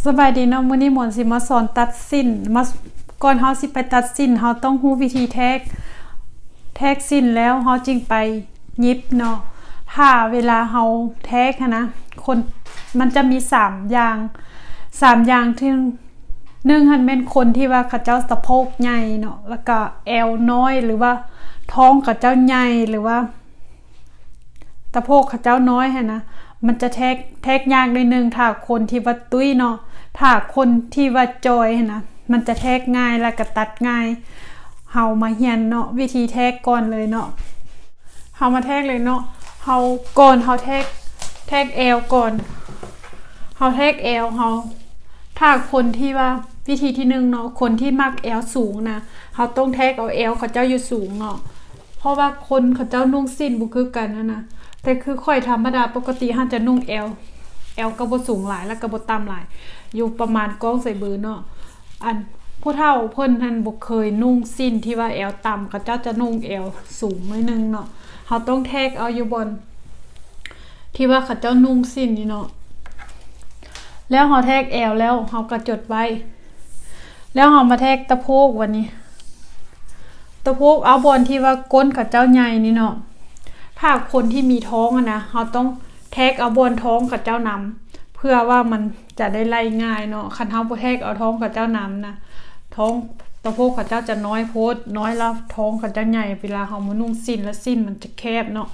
สบายดีเนาะมื้อนี้หมอนสิมาสอนตัดสิ้นมาก่อนเฮาสิไปตัดสิ้นเฮาต้องรู้วิธีแทกสิ้นแล้วเฮาจึงไปยิบเนาะถ้าเวลาเฮาแทกนะคนมันจะมี3 อย่างที่1หั่นแม่นคนที่ว่าเขาเจ้าสะโพกใหญ่เนาะแล้วก็แอวน้อยหรือว่าท้องเขาเจ้าใหญ่หรือว่าสะโพกเขาเจ้าน้อยหั่นนะมันจะแทกยากนิดนึงถ้าคนที่ว่าตุ้ยเนาะถ้าคนที่ว่าจอยนะมันจะแทกง่ายแล้วก็ตัดง่ายเฮามาเรียนเนาะวิธีแทกก่อนเลยเนาะเฮามาแทกเลยเนาะเฮาก่อนเฮาแทกเอวก่อนเฮาแทกเอวเฮาถ้าคนที่ว่าวิธีที่1เนาะคนที่มักเอวสูงนะเฮาต้องแทกเอาเอวเขาเจ้าอยู่สูงเนาะเพราะว่าคนเขาเจ้านุ่งสิ้นบ่คือกันนะแต่คือค่อยธรรมดาปกติเฮาจะนุ่งเอวก็บ่สูงหลายแล้วก็บ่ต่ำหลายอยู่ประมาณก้องใส่บือเนาะอันผู้เฒ่าเพิ่นท่านบ่เคยนุ่งสิ้นที่ว่าเอวต่ำเขาเจ้าจะนุ่งเอวสูงหน่อยนึงเนาะเฮาต้องแทกเอาอยู่บนที่ว่าเขาเจ้านุ่งสิ้นนี่เนาะแล้วเฮาแทกเอวแล้วเฮาก็จดไว้แล้วเฮามาแทกตะโพกวันนี้ตะโพกเอาบนที่ว่าก้นเขาเจ้าใหญ่นี่เนาะถ้าคนที่มีท้องนะเฮาต้องแทกเอาบนท้องกับเจ้านำเพื่อว่ามันจะได้ไล่ง่ายเนาะคันเฮาบ่แทกเอาท้องกับเจ้านำนะท้องตะโพกกับเจ้าจะน้อยโพดน้อยแล้วท้องกับเจ้าใหญ่เวลาเฮามานุ่งสิ้นแล้วสิ้นมันจะแคบเนาะ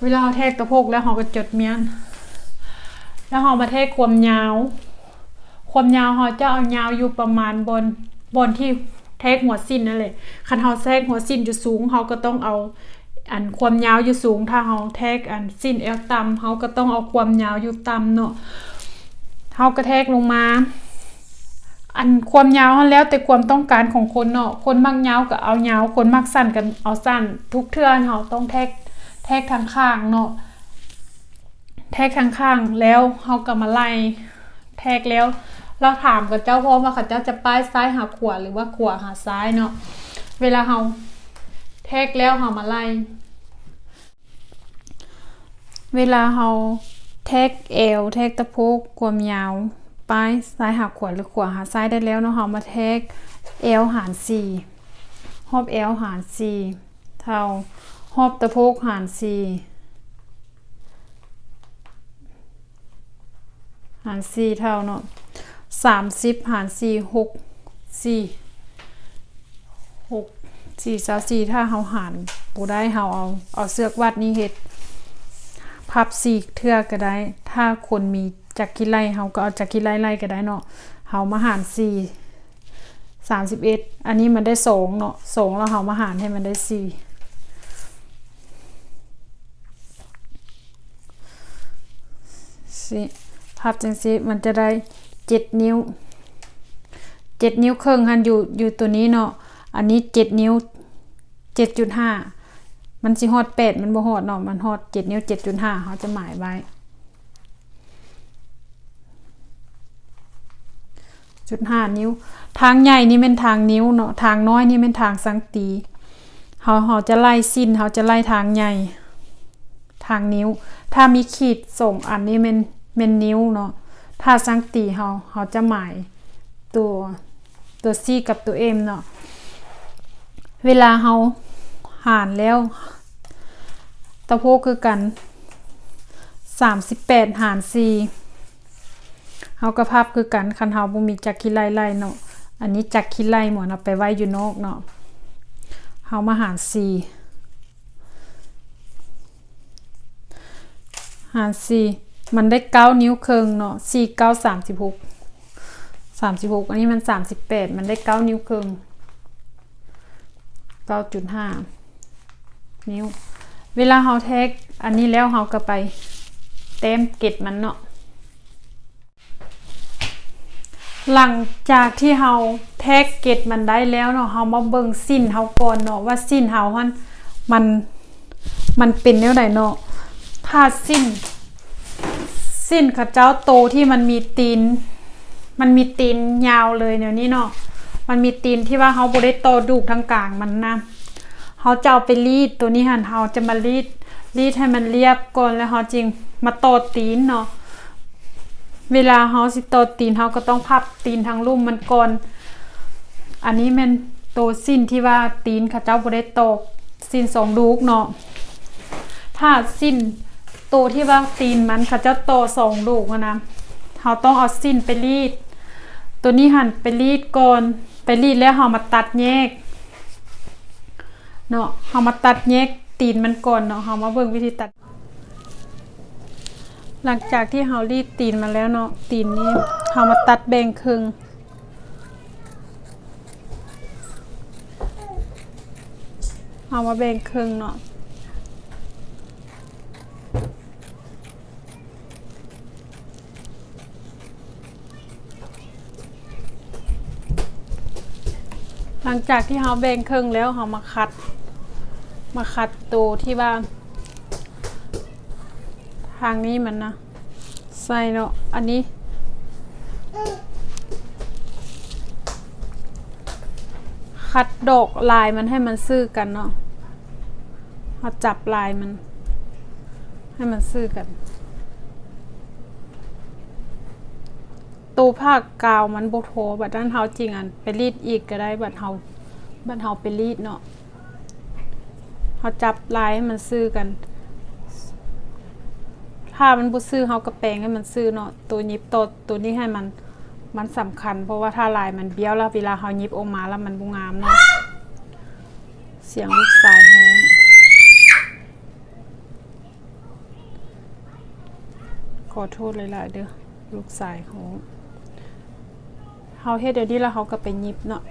เวลาเฮาแทกตะโพกแล้วเฮาก็จดเมียนแล้วเฮามาแทกความยาวเฮาจะเอายาวอยู่ประมาณบนที่แทกหัวสิ้นนั่นแหละคันเฮาแทกหัวสิ้นอยู่สูงเฮาก็ต้องเอาอันความยาวอยู่สูงถ้าเฮาแทกอันสิ้นเอวต่ำเฮาก็ต้องเอาความยาวอยู่ต่ำเนาะเฮาก็แทกลงมาอันความยาวแล้วแต่ความต้องการของคนเนาะคนมักยาวก็เอายาวคนมักสั้นก็เอาสั้นทุกเทื่อเฮาต้องแทกทางข้างเนาะแทกทางข้างแล้วเฮาก็มาไล่แทกแล้วเราถามกับเจ้าพ่อว่าเขาเจ้าจะป้ายซ้ายหาขวาหรือว่าขวาหาซ้ายเนาะเวลาเฮาแทกแล้วเฮามาไล่เวลาเฮาแทกเอวแทกตะโพกความยาวป้ายซ้ายหาขวาหรือขวาหาซ้ายได้แล้วเนาะเฮามาแทกเอวหาร4หอบเอวหาร4เท่าหอบตะโพกหาร4หาร4เท่าเนาะ30หาร4 4 ถ้าเฮาหารบ่ได้เฮาเอาเสือกวัดนี้เฮ็ดพับ4เทื่อก็ได้ถ้าคนมีจักรกิไลเฮาก็เอาจักรกิไลไล่ก็ได้เนาะเฮามาหาร4 31อันนี้มันได้2เนาะ2แล้วเฮามาหารให้มันได้4พับจังซี่มันจะได้7 นิ้ว7 นิ้วครึ่งหันอยู่ตัวนี้เนาะอันนี้7 นิ้ว 7.5 มันสิฮอด8มันบ่ฮอดเนาะมันฮอด7 นิ้ว 7.5 เฮาจะหมายไว้0.5 นิ้วทางใหญ่นี่เป็นทางนิ้วเนาะทางน้อยนี่เป็นทางสังตีเฮาจะไล่สิ้นเฮาจะไล่ทางใหญ่ทางนิ้วถ้ามีขีดส่งอันนี้เป็นนิ้วเนาะถ้าสังตีเฮาจะหมายตัว C กับตัว M เนาะเวลาเฮาหารแล้วตะโพกคือกัน38หาร4เฮาก็พับคือกันคันเฮาบ่มีจักรกิไลเนาะอันนี้จักรกิไลหมอนเอาไปไว้อยู่นอกเนาะเฮามาหาร4มันได้9 นิ้วครึ่งเนาะ4 9 36อันนี้มัน38มันได้9 นิ้วครึ่ง 9.5 นิ้วเวลาเฮาแทกอันนี้แล้วเฮาก็ไปเต็มเกล็ดมันเนาะหลังจากที่เฮาแทกเกล็ดมันได้แล้วเนาะเฮามาเบิ่งสิ้นเฮาก่อนเนาะว่าสิ้นเฮามันเป็นแนวใดเนาะถ้าสิ้นเขาเจ้าโตที่มันมีตีนยาวเลยเดี๋ยวนี้เนาะมันมีตีนที่ว่าเฮาบ่ได้โตดูกทางกลางมันนะเฮาจะเอาไปรีดตัวนี้หั่นเฮาจะมารีดให้มันเรียบก่อนแล้วเฮาจึงมาโตตีนเนาะ เวลาเฮาสิโตตีนเฮาก็ต้องพับตีนทางลุ่มมันก่อนอันนี้แม่นโตสิ้นที่ว่าตีนเขาเจ้าบ่ได้ตอกสิ้น2ลูกเนาะถ้าสิ้นโตที่ว่าตีนมันเขาเจ้าโต2ลูกนะเฮาต้องเอาสิ้นไปรีดตัวนี้หั่นไปรีดก่อนไปรีดแล้วเฮามาตัดแยกเนาะเฮามาตัดแยกตีนมันก่อนเนาะเฮามาเบิ่งวิธีตัดหลังจากที่เฮารีดตีนมาแล้วเนาะตีนนี้เฮามาตัดแบ่งครึ่งเฮามาแบ่งครึ่งเนาะหลังจากที่เฮาแบ่งครึ่งแล้วเฮามาคัดตัวที่ว่าทางนี้มันนะใส่เนาะอันนี้คัดดอกลายมันให้มันซื่อกันเนาะเอาจับลายมันให้มันซื่อกันตัวผ้ากาวมันโบโทบัดนั้นเฮาจริงอันไปรีดอีกก็ได้บัดเฮาไปรีดเนาะเฮาจับลายให้มันซื่อกันถ้ามันบ่ซื่อเฮาก็แปรงให้มันซื่อเนาะตัวหยิบตัวนี้ให้มันสำคัญเพราะว่าถ้าลายมันเบี้ยวแล้วเวลาเฮาหยิบออกมาแล้วมันบ่งามเนาะเสียงลูกสายฮ้องขอโทษหลายๆเด้อลูกสายฮ้องเฮาเฮ็ดเดี๋ยวนี้แล้วเฮาก็ไปหยิบเนาะ